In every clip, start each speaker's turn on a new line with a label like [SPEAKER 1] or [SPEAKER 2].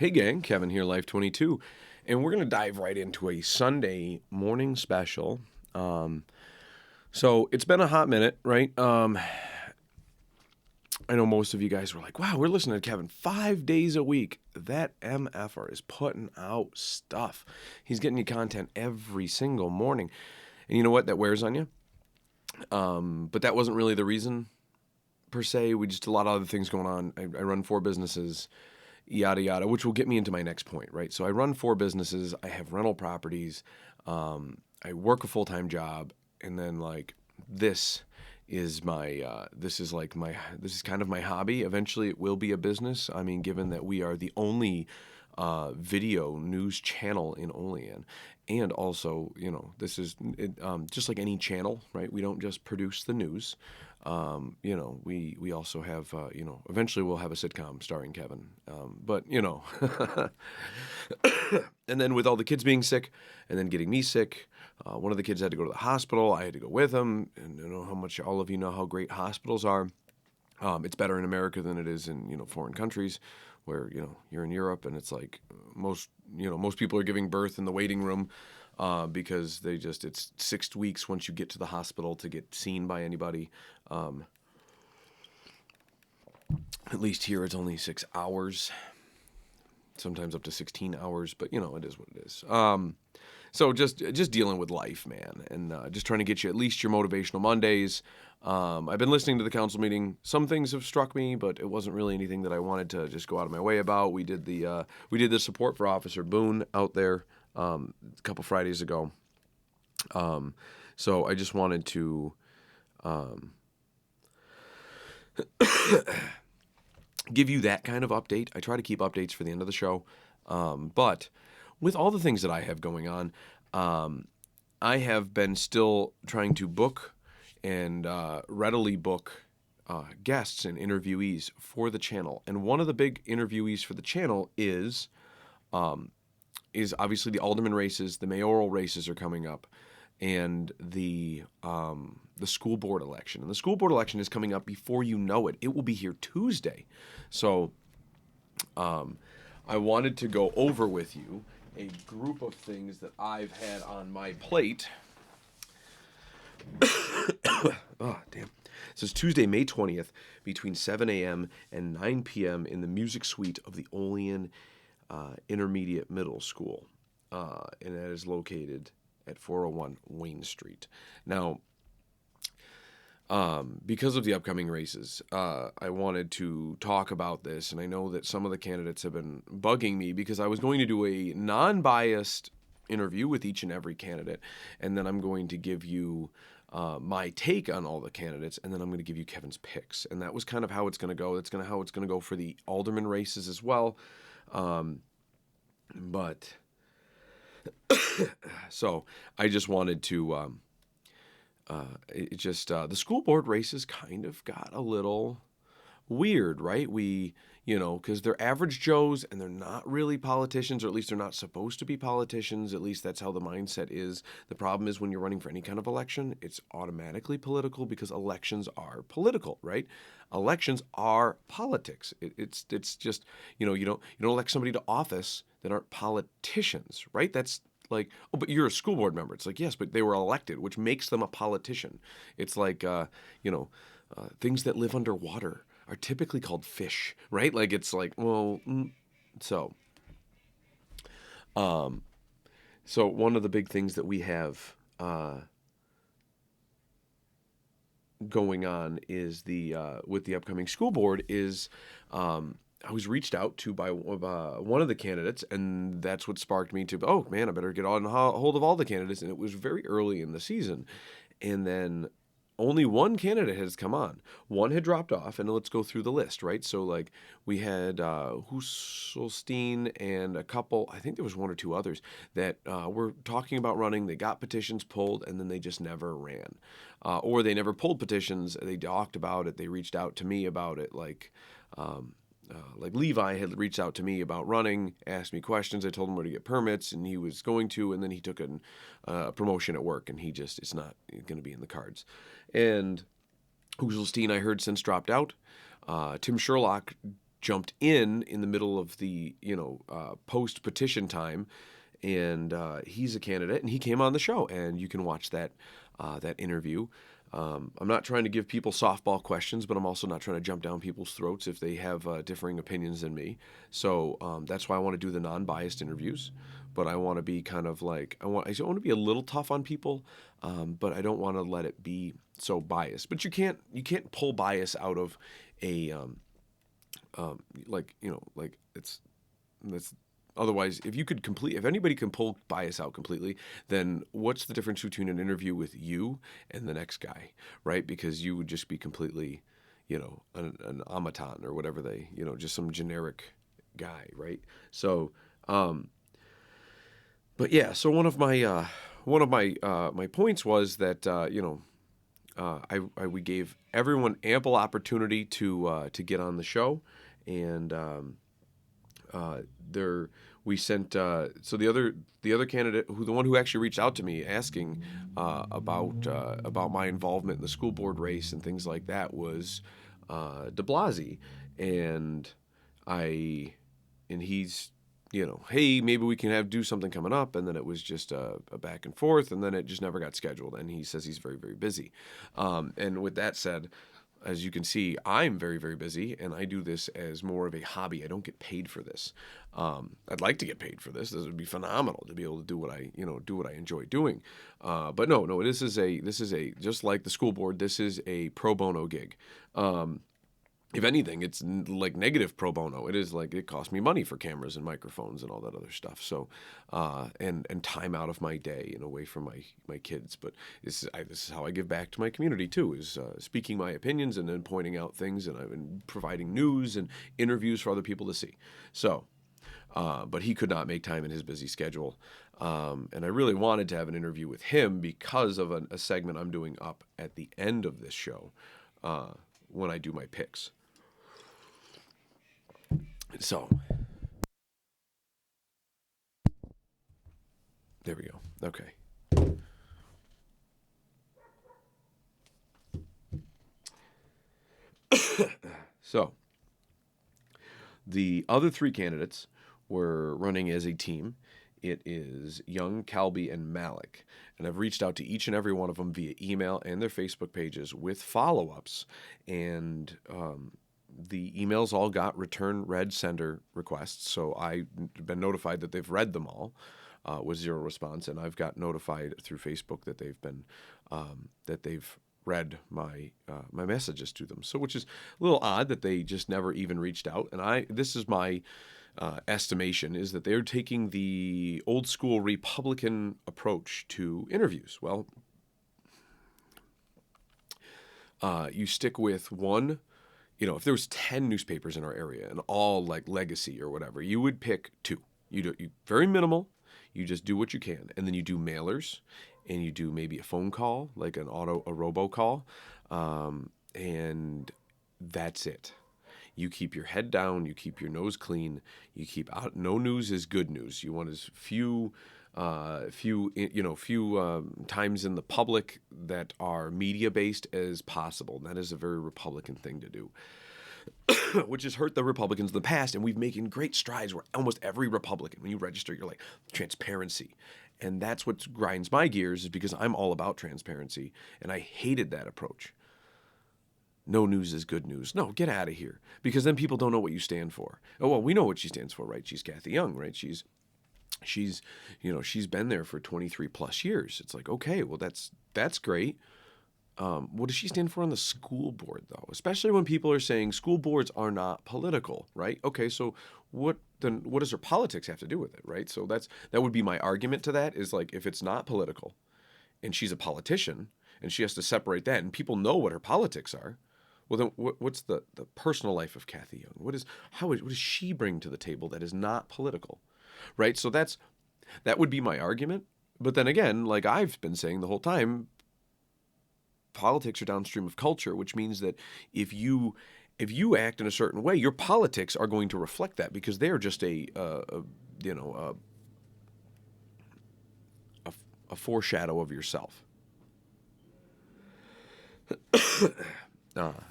[SPEAKER 1] Hey gang, Kevin here, Life22, and we're going to dive right into a Sunday morning special. So it's been a hot minute, right? I know most of you guys were like, wow, we're listening to Kevin 5 days a week. That MFer is putting out stuff. He's getting you content every single morning. And you know what? That wears on you. But that wasn't really the reason, per se. We just, a lot of other things going on. I run 4 businesses, yada yada, which will get me into my next point, right? So I run 4 businesses, I have rental properties, I work a full-time job, and then like this is my this is like my this is kind of my hobby. Eventually it will be a business. I mean, given that we are the only video news channel in Olean. And also, this is just like any channel, right? We don't just produce the news. We also have, eventually we'll have a sitcom starring Kevin. But, and then with all the kids being sick and then getting me sick, one of the kids had to go to the hospital. I had to go with him. And I know how much all of you know how great hospitals are. It's better in America than it is in, foreign countries where, you're in Europe and it's like most people are giving birth in the waiting room because it's 6 weeks once you get to the hospital to get seen by anybody. At least here it's only 6 hours, sometimes up to 16 hours, but it is what it is. So just dealing with life, man, and just trying to get you at least your motivational Mondays. I've been listening to the council meeting. Some things have struck me, but it wasn't really anything that I wanted to just go out of my way about. We did the support for Officer Boone out there a couple Fridays ago. So I just wanted to give you that kind of update. I try to keep updates for the end of the show, but with all the things that I have going on, I have been still trying to book and readily book guests and interviewees for the channel. And one of the big interviewees for the channel is obviously the alderman races. The mayoral races are coming up, and the school board election. And the school board election is coming up before you know it. It will be here Tuesday. So I wanted to go over with you a group of things that I've had on my plate. Oh, damn. This is Tuesday, May 20th, between 7 a.m. and 9 p.m. in the music suite of the Olean Intermediate Middle School. And that is located at 401 Wayne Street. Now, because of the upcoming races, I wanted to talk about this, and I know that some of the candidates have been bugging me because I was going to do a non-biased interview with each and every candidate, and then I'm going to give you my take on all the candidates, and then I'm going to give you Kevin's picks, and that was kind of how it's going to go. That's how it's going to go for the alderman races as well. But so I just wanted to. The school board races kind of got a little weird, right? Because they're average Joes and they're not really politicians, or at least they're not supposed to be politicians. At least that's how the mindset is. The problem is when you're running for any kind of election, it's automatically political because elections are political, right? Elections are politics. It's just, you don't elect somebody to office that aren't politicians, right? That's like, oh, but you're a school board member. It's like, yes, but they were elected, which makes them a politician. It's like, things that live underwater are typically called fish, right? Like, it's like, well, so one of the big things that we have going on is with the upcoming school board is I was reached out to by one of the candidates, and that's what sparked me to, oh man, I better get on hold of all the candidates. And it was very early in the season, and then only one candidate has come on. One had dropped off, and let's go through the list, right? So like we had Husselstein and a couple, I think there was one or two others that were talking about running. They got petitions pulled, and then they just never ran, or they never pulled petitions. They talked about it. They reached out to me about it, like Levi had reached out to me about running, asked me questions. I told him where to get permits, and he was going to, and then he took a promotion at work, and it's not going to be in the cards. And Husselstein, I heard, since dropped out. Tim Sherlock jumped in the middle of the post petition time, and he's a candidate, and he came on the show, and you can watch that interview. I'm not trying to give people softball questions, but I'm also not trying to jump down people's throats if they have differing opinions than me. So that's why I want to do the non-biased interviews. But I want to be kind of like I want to be a little tough on people, but I don't want to let it be so biased. But you can't pull bias out of a like it's otherwise, if anybody can pull bias out completely, then what's the difference between an interview with you and the next guy, right? Because you would just be completely, an automaton or whatever just some generic guy, right? So, but yeah, so one of my my points was that we gave everyone ample opportunity to get on the show, and we sent so the other candidate, the one who actually reached out to me asking about my involvement in the school board race and things like that was De Blasi, and he's hey, maybe we can do something coming up, and then it was just a back and forth, and then it just never got scheduled, and he says he's very, very busy. And with that said, as you can see, I'm very, very busy, and I do this as more of a hobby. I don't get paid for this. I'd like to get paid for this. This would be phenomenal to be able to do what I enjoy doing. But no, this is a just like the school board. This is a pro bono gig. If anything, it's like negative pro bono. It is like it costs me money for cameras and microphones and all that other stuff. So, and time out of my day and away from my kids. But this is how I give back to my community too, is speaking my opinions and then pointing out things, and I've been providing news and interviews for other people to see. So, but he could not make time in his busy schedule. And I really wanted to have an interview with him because of a segment I'm doing up at the end of this show when I do my picks. So, there we go. Okay. So, the other three candidates were running as a team. It is Young, Calby, and Malik. And I've reached out to each and every one of them via email and their Facebook pages with follow-ups. And the emails all got return read sender requests, so I've been notified that they've read them all with zero response, and I've got notified through Facebook that they've read my messages to them. So, which is a little odd that they just never even reached out. And this is my estimation, is that they're taking the old school Republican approach to interviews. Well, you stick with one. If there was 10 newspapers in our area and all like legacy or whatever, you would pick two. You very minimal. You just do what you can, and then you do mailers, and you do maybe a phone call, like a robocall, and that's it. You keep your head down. You keep your nose clean. You keep out. No news is good news. You want as few times in the public that are media based as possible. And that is a very Republican thing to do, which has hurt the Republicans in the past. And we've making great strides where almost every Republican, when you register, you're like transparency. And that's what grinds my gears, is because I'm all about transparency. And I hated that approach. No news is good news. No, get out of here. Because then people don't know what you stand for. Oh, well, we know what she stands for, right? She's Kathy Young, right? She's been there for 23 plus years. It's like, okay, well, that's great. What does she stand for on the school board, though? Especially when people are saying school boards are not political, right? Okay, so what does her politics have to do with it, right? So that would be my argument to that, is like, if it's not political and she's a politician and she has to separate that and people know what her politics are, well, then what's the personal life of Kathy Young? What does she bring to the table that is not political? Right? So that would be my argument. But then again, like I've been saying the whole time, politics are downstream of culture, which means that if you act in a certain way, your politics are going to reflect that, because they are just a foreshadow of yourself.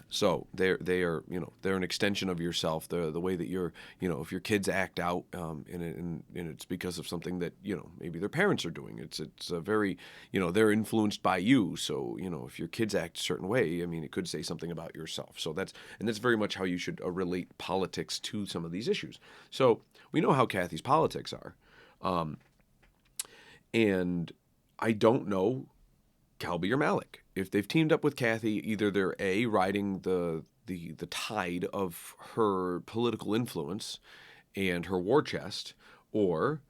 [SPEAKER 1] So they are they're an extension of yourself. The way that you're if your kids act out and it's because of something that maybe their parents are doing. It's a very they're influenced by you. So if your kids act a certain way, I mean it could say something about yourself. So that's very much how you should relate politics to some of these issues. So we know how Kathy's politics are, and I don't know Calby or Malik. If they've teamed up with Kathy, either they're riding the tide of her political influence and her war chest, or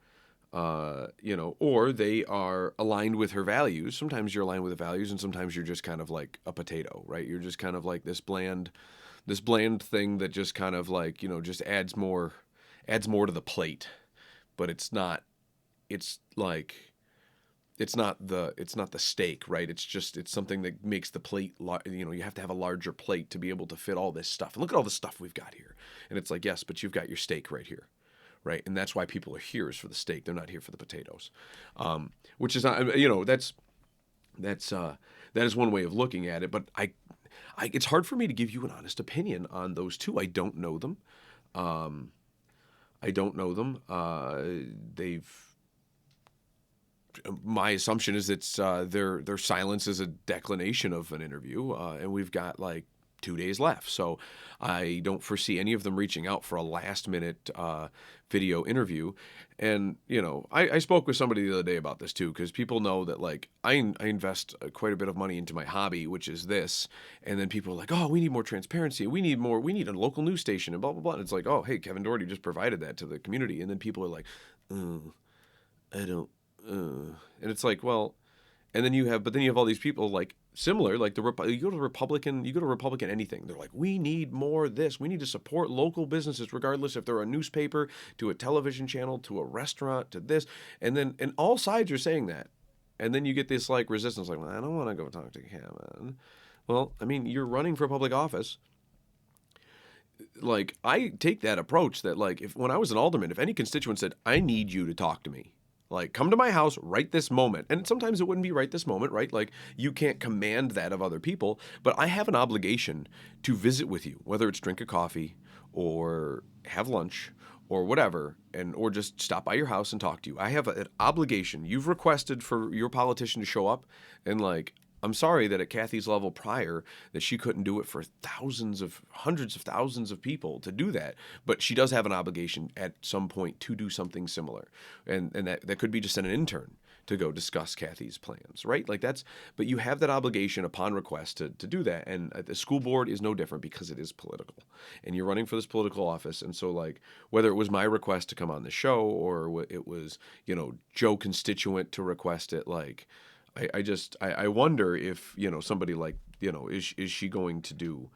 [SPEAKER 1] or they are aligned with her values. Sometimes you're aligned with the values, and sometimes you're just kind of like a potato, right? You're just kind of like this bland thing that just kind of like just adds more to the plate, but it's not. It's like it's not the steak, right? It's something that makes the plate. You have to have a larger plate to be able to fit all this stuff. And look at all the stuff we've got here. And it's like, yes, but you've got your steak right here, right? And that's why people are here is for the steak. They're not here for the potatoes, which is not that is one way of looking at it. But it's hard for me to give you an honest opinion on those two. I don't know them. My assumption is it's their silence is a declination of an interview, and we've got like 2 days left. So I don't foresee any of them reaching out for a last minute video interview. And I spoke with somebody the other day about this too, because people know that like I invest quite a bit of money into my hobby, which is this. And then people are like, oh, we need more transparency. We need a local news station and blah blah blah. And it's like, oh, hey, Kevin Doherty just provided that to the community. And then people are like, I don't. And it's like, well, and then you have all these people like similar, like you go to Republican anything. They're like, we need more of this. We need to support local businesses, regardless if they're a newspaper, to a television channel, to a restaurant, to this. And all sides are saying that. And then you get this like resistance, like, well, I don't want to go talk to Kevin. Well, I mean, you're running for public office. Like, I take that approach that like when I was an alderman, if any constituent said, I need you to talk to me, like, come to my house right this moment. And sometimes it wouldn't be right this moment, right? Like, you can't command that of other people, but I have an obligation to visit with you, whether it's drink a coffee or have lunch or whatever, or just stop by your house and talk to you. I have an obligation. You've requested for your politician to show up, and like, I'm sorry that at Kathy's level prior that she couldn't do it for hundreds of thousands of people to do that. But she does have an obligation at some point to do something similar. And that could be to send an intern to go discuss Kathy's plans, right? Like but you have that obligation upon request to do that. And the school board is no different because it is political. And you're running for this political office. And so like whether it was my request to come on the show or it was, Joe constituent to request it, like, I wonder if somebody like is she going to do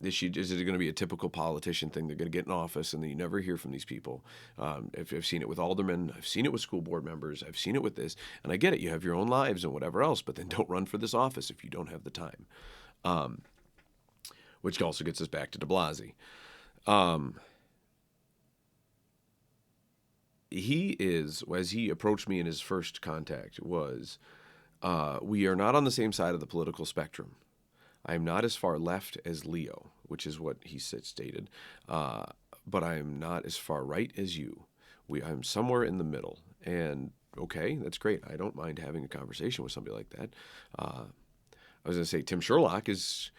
[SPEAKER 1] is it going to be a typical politician thing? They're going to get in office and then you never hear from these people. I've seen it with aldermen, I've seen it with school board members, I've seen it with this, and I get it. You have your own lives and whatever else, but then don't run for this office if you don't have the time. Which also gets us back to De Blasio. He is, as he approached me in his first contact, was, we are not on the same side of the political spectrum. I am not as far left as Leo, which is what he stated, but I am not as far right as you. I'm somewhere in the middle, and okay, that's great. I don't mind having a conversation with somebody like that. I was going to say Tim Sherlock is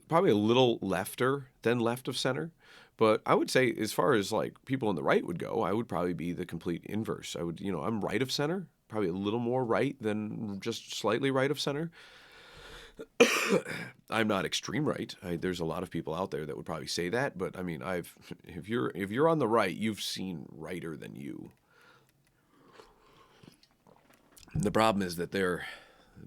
[SPEAKER 1] probably a little lefter than left of center. But I would say, as far as like people on the right would go, I would probably be the complete inverse. I would, I'm right of center, probably a little more right than just slightly right of center. I'm not extreme right. There's a lot of people out there that would probably say that, but I mean, if you're on the right, you've seen righter than you. The problem is that they're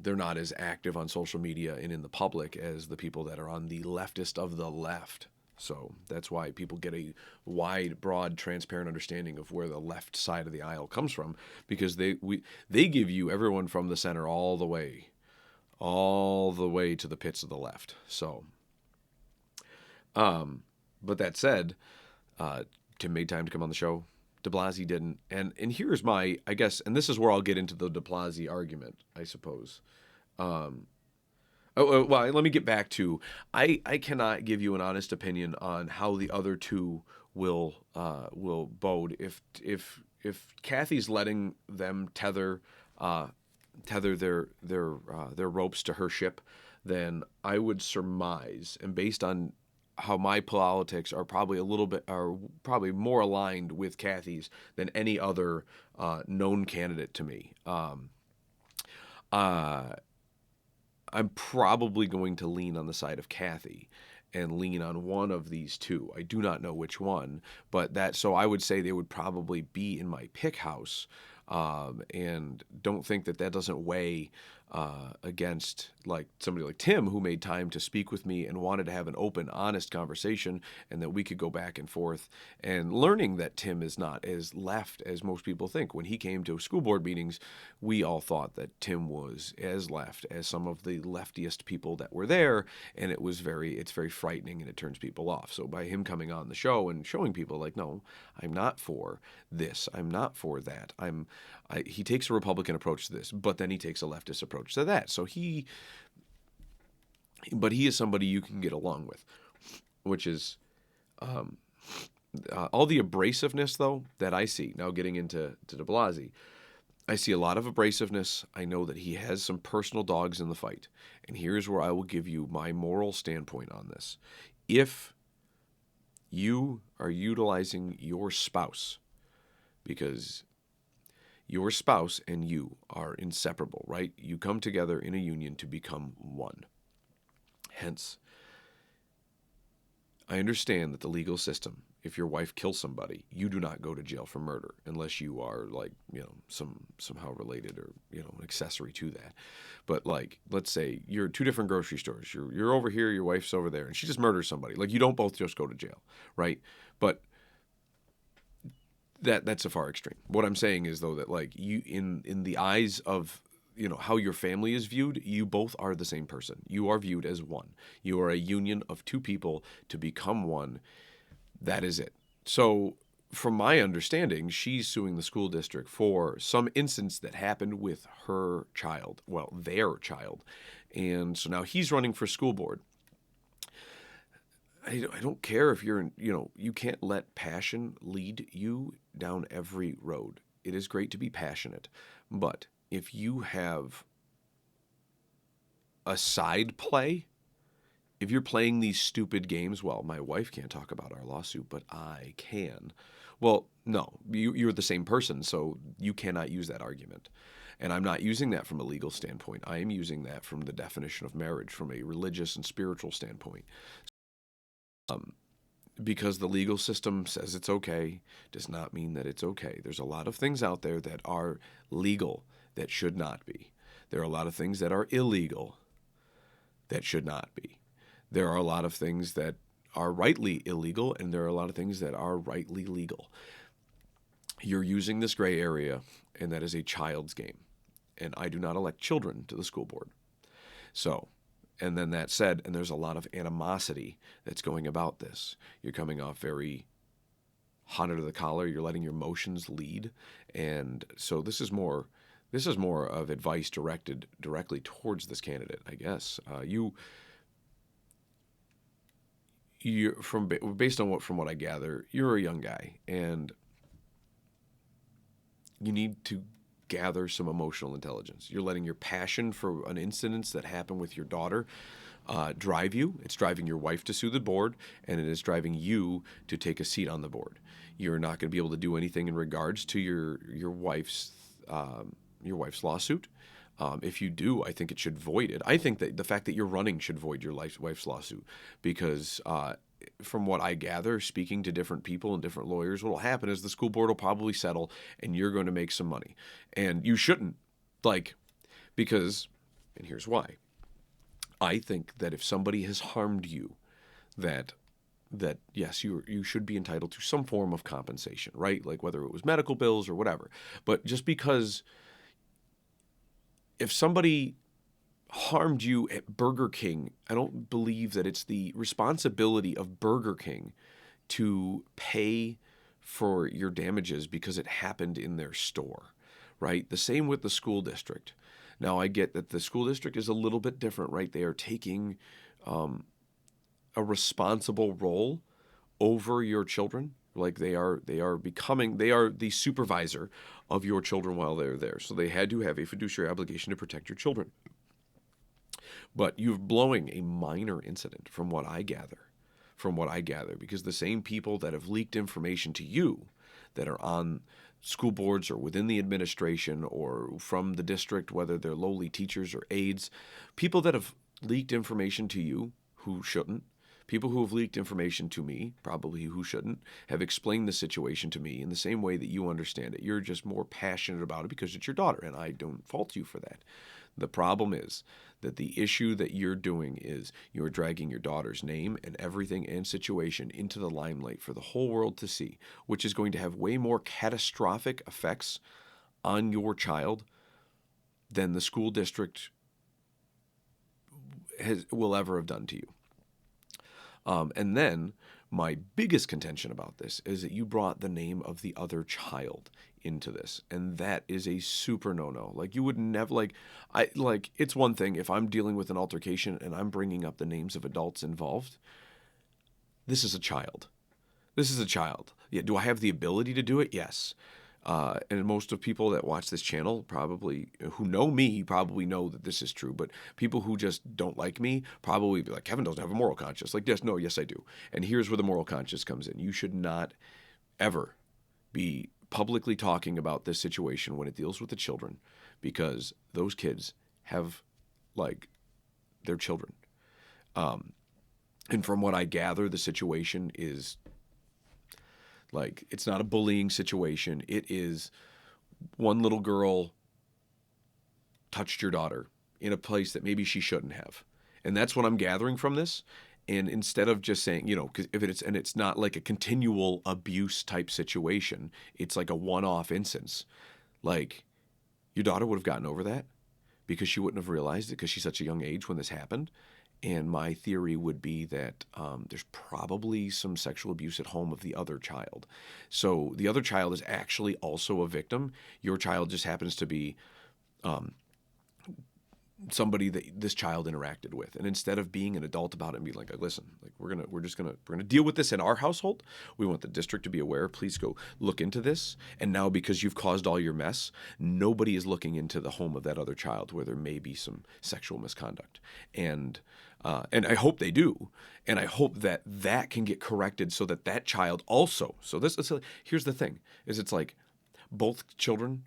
[SPEAKER 1] not as active on social media and in the public as the people that are on the leftist of the left. So that's why people get a wide, broad, transparent understanding of where the left side of the aisle comes from, because they give you everyone from the center all the way to the pits of the left. So, but that said, Tim made time to come on the show. De Blasio didn't, and here's my, I guess, and this is where I'll get into the De Blasio argument, I suppose. Well, let me get back to I cannot give you an honest opinion on how the other two will bode if Kathy's letting them tether their ropes to her ship, then I would surmise, and based on how my politics are probably more aligned with Kathy's than any other known candidate to me. Uh, I'm probably going to lean on the side of Kathy and lean on one of these two. I do not know which one, but so I would say they would probably be in my pick house, and don't think that doesn't weigh against like somebody like Tim, who made time to speak with me and wanted to have an open, honest conversation, and that we could go back and forth. And learning that Tim is not as left as most people think. When he came to school board meetings, we all thought that Tim was as left as some of the leftiest people that were there, and it's very frightening, and it turns people off. So by him coming on the show and showing people like, no, I'm not for this, I'm not for that, he takes a Republican approach to this, but then he takes a leftist approach to that. So but he is somebody you can get along with, which is all the abrasiveness, though, that I see. Now getting into de Blasio, I see a lot of abrasiveness. I know that he has some personal dogs in the fight. And here's where I will give you my moral standpoint on this. If you are utilizing your spouse, because your spouse and you are inseparable, right? You come together in a union to become one. Hence, I understand that the legal system, if your wife kills somebody, you do not go to jail for murder unless you are like, somehow related or, an accessory to that. But like, let's say you're two different grocery stores. You're over here, your wife's over there, and she just murders somebody. Like, you don't both just go to jail, right? But that's a far extreme. What I'm saying is, though, that like you in the eyes of how your family is viewed, you both are the same person. You are viewed as one. You are a union of two people to become one. That is it. So from my understanding, she's suing the school district for some instance that happened with her child, well, their child. And so now he's running for school board. I don't care if you're you can't let passion lead you down every road. It is great to be passionate, but if you have a side play, if you're playing these stupid games, well, my wife can't talk about our lawsuit, but I can. Well, no, you're the same person, so you cannot use that argument. And I'm not using that from a legal standpoint. I am using that from the definition of marriage, from a religious and spiritual standpoint. Because the legal system says it's okay does not mean that it's okay. There's a lot of things out there that are legal that should not be. There are a lot of things that are illegal that should not be. There are a lot of things that are rightly illegal, and there are a lot of things that are rightly legal. You're using this gray area, and that is a child's game. And I do not elect children to the school board. So, and then that said, and there's a lot of animosity that's going about this. You're coming off very hot under the collar. You're letting your emotions lead. And so this is more of advice directed directly towards this candidate, I guess. Based on from what I gather, you're a young guy, and you need to gather some emotional intelligence. You're letting your passion for an incident that happened with your daughter drive you. It's driving your wife to sue the board, and it is driving you to take a seat on the board. You're not going to be able to do anything in regards to your wife's lawsuit. If you do, I think it should void it. I think that the fact that you're running should void your wife's lawsuit, because from what I gather, speaking to different people and different lawyers, what will happen is the school board will probably settle, and you're going to make some money. And you shouldn't, because, and here's why. I think that if somebody has harmed you, that yes, you should be entitled to some form of compensation, right? Like whether it was medical bills or whatever. But just because if somebody harmed you at Burger King, I don't believe that it's the responsibility of Burger King to pay for your damages because it happened in their store, right? The same with the school district. Now, I get that the school district is a little bit different, right? They are taking a responsible role over your children. Like they are the supervisor of your children while they're there. So they had to have a fiduciary obligation to protect your children. But you're blowing a minor incident from what I gather. Because the same people that have leaked information to you that are on school boards or within the administration or from the district, whether they're lowly teachers or aides, people that have leaked information to you who shouldn't, people who have leaked information to me, probably who shouldn't, have explained the situation to me in the same way that you understand it. You're just more passionate about it because it's your daughter, and I don't fault you for that. The problem is that the issue that you're doing is you're dragging your daughter's name and everything and situation into the limelight for the whole world to see, which is going to have way more catastrophic effects on your child than the school district will ever have done to you. And then my biggest contention about this is that you brought the name of the other child into this, and that is a super no-no. Like, you would never, it's one thing if I'm dealing with an altercation and I'm bringing up the names of adults involved. This is a child. Yeah, do I have the ability to do it? Yes. And most of people that watch this channel probably, who know me, probably know that this is true. But people who just don't like me probably be like, Kevin doesn't have a moral conscience. Like, yes, I do. And here's where the moral conscience comes in. You should not ever be publicly talking about this situation when it deals with the children, because those kids have, they're children. And from what I gather, the situation is it's not a bullying situation. It is one little girl touched your daughter in a place that maybe she shouldn't have. And that's what I'm gathering from this. And instead of just saying, because it's not like a continual abuse type situation, it's like a one-off instance. Like, your daughter would have gotten over that because she wouldn't have realized it because she's such a young age when this happened. And my theory would be that there's probably some sexual abuse at home of the other child. So the other child is actually also a victim. Your child just happens to be somebody that this child interacted with. And instead of being an adult about it and being like, listen, we're gonna deal with this in our household. We want the district to be aware. Please go look into this. And now, because you've caused all your mess, nobody is looking into the home of that other child where there may be some sexual misconduct. And I hope they do. And I hope that can get corrected so that child also. So here's the thing, is it's like both children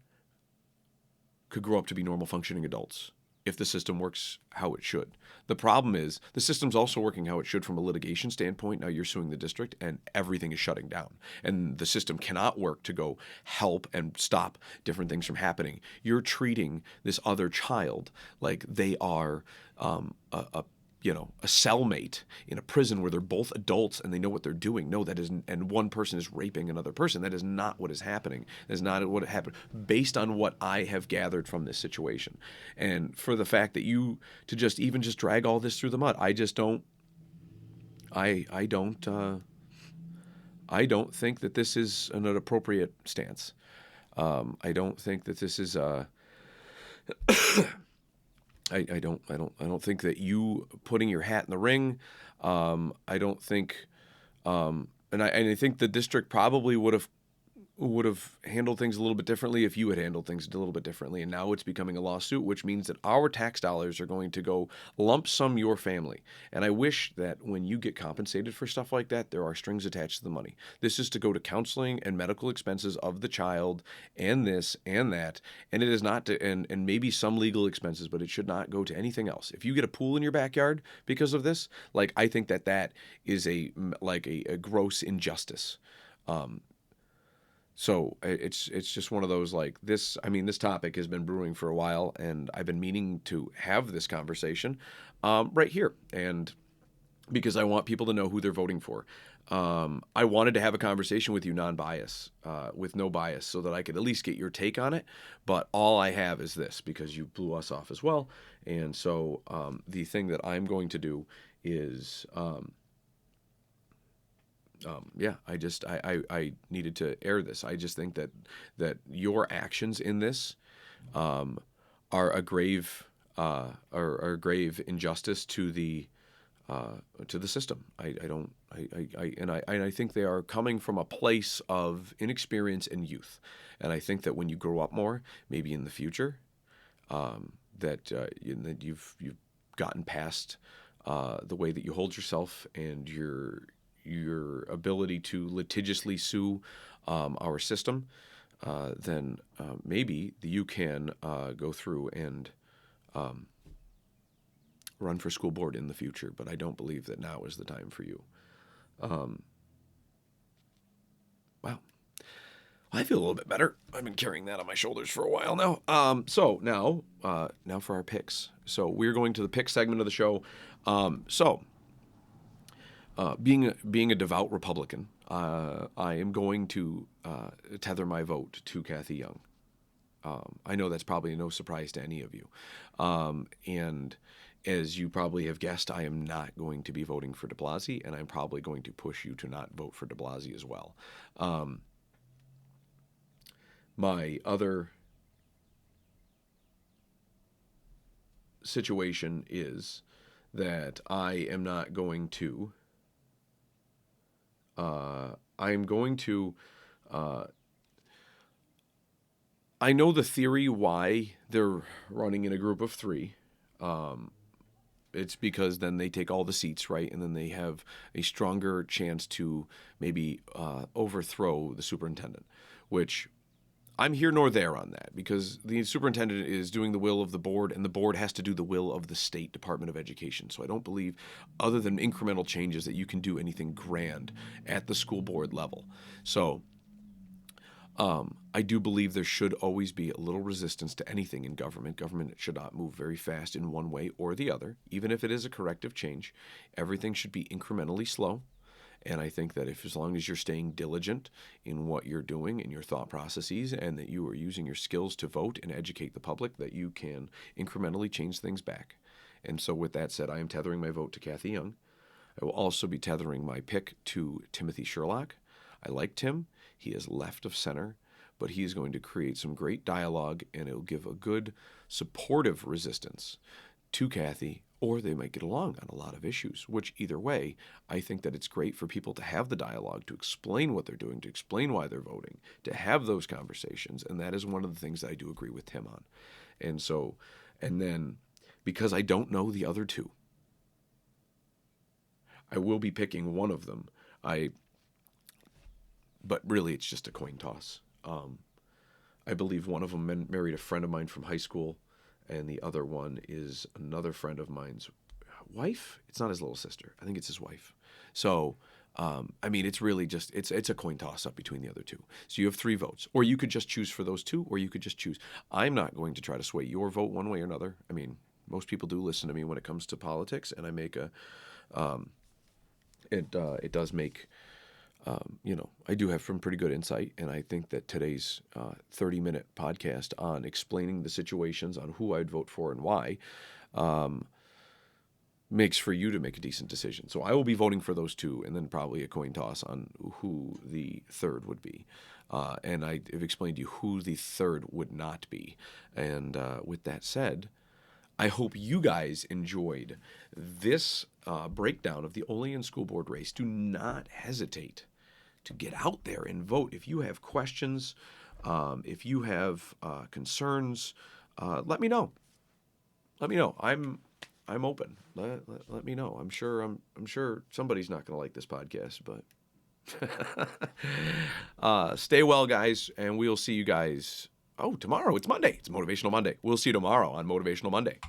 [SPEAKER 1] could grow up to be normal functioning adults if the system works how it should. The problem is the system's also working how it should from a litigation standpoint. Now you're suing the district and everything is shutting down. And the system cannot work to go help and stop different things from happening. You're treating this other child like they are a cellmate in a prison where they're both adults and they know what they're doing. No, that isn't. And one person is raping another person. That is not what is happening. That is not what happened based on what I have gathered from this situation. And for the fact that you to just drag all this through the mud, I just don't. I don't think that this is an appropriate stance. I don't think that this is I don't think that you putting your hat in the ring. I don't think, and I think the district probably would have handled things a little bit differently if you had handled things a little bit differently. And now it's becoming a lawsuit, which means that our tax dollars are going to go lump sum your family. And I wish that when you get compensated for stuff like that, there are strings attached to the money. This is to go to counseling and medical expenses of the child and this and that. And it is not to, and maybe some legal expenses, but it should not go to anything else. If you get a pool in your backyard because of this, I think that is a gross injustice. So it's just one of those this. I mean, this topic has been brewing for a while, and I've been meaning to have this conversation right here, and because I want people to know who they're voting for. I wanted to have a conversation with you non-bias, with no bias, so that I could at least get your take on it. But all I have is this, because you blew us off as well. And so the thing that I'm going to do is... I needed to air this. I just think that your actions in this are a grave are a grave injustice to the system. I think they are coming from a place of inexperience and youth, and I think that when you grow up more, maybe in the future, that you've gotten past the way that you hold yourself and your ability to litigiously sue our system, then maybe you can go through and run for school board in the future. But I don't believe that now is the time for you. Wow. I feel a little bit better. I've been carrying that on my shoulders for a while now. So now for our picks. So we're going to the pick segment of the show. Being a devout Republican, I am going to tether my vote to Kathy Young. I know that's probably no surprise to any of you. And as you probably have guessed, I am not going to be voting for de Blasio, and I'm probably going to push you to not vote for de Blasio as well. My other situation is that I am not going to. I know the theory why they're running in a group of three. It's because then they take all the seats, right? And then they have a stronger chance to maybe overthrow the superintendent, which I'm here nor there on that, because the superintendent is doing the will of the board, and the board has to do the will of the state Department of Education. So I don't believe, other than incremental changes, that you can do anything grand at the school board level. So I do believe there should always be a little resistance to anything in government. Government should not move very fast in one way or the other. Even if it is a corrective change, everything should be incrementally slow. And I think that as long as you're staying diligent in what you're doing in your thought processes, and that you are using your skills to vote and educate the public, that you can incrementally change things back. And so with that said, I am tethering my vote to Kathy Young. I will also be tethering my pick to Timothy Sherlock. I like Tim. He is left of center, but he is going to create some great dialogue, and it'll give a good supportive resistance to Kathy, or they might get along on a lot of issues, which either way, I think that it's great for people to have the dialogue, to explain what they're doing, to explain why they're voting, to have those conversations. And that is one of the things that I do agree with Tim on. And then because I don't know the other two, I will be picking one of them. But really it's just a coin toss. I believe one of them married a friend of mine from high school, and the other one is another friend of mine's wife. It's not his little sister. I think it's his wife. So, it's really just, it's a coin toss up between the other two. So you have 3 votes, or you could just choose for those 2, or you could just choose. I'm not going to try to sway your vote one way or another. I mean, most people do listen to me when it comes to politics, and I make it does make, I do have some pretty good insight, and I think that today's 30-minute podcast on explaining the situations on who I'd vote for and why makes for you to make a decent decision. So I will be voting for those 2, and then probably a coin toss on who the third would be. And I have explained to you who the third would not be. And with that said, I hope you guys enjoyed this breakdown of the Olean School Board race. Do not hesitate to get out there and vote. If you have questions, if you have concerns, let me know. Let me know. I'm open. Let me know. I'm sure somebody's not going to like this podcast, but stay well, guys, and we'll see you guys. Oh, tomorrow. It's Monday. It's Motivational Monday. We'll see you tomorrow on Motivational Monday.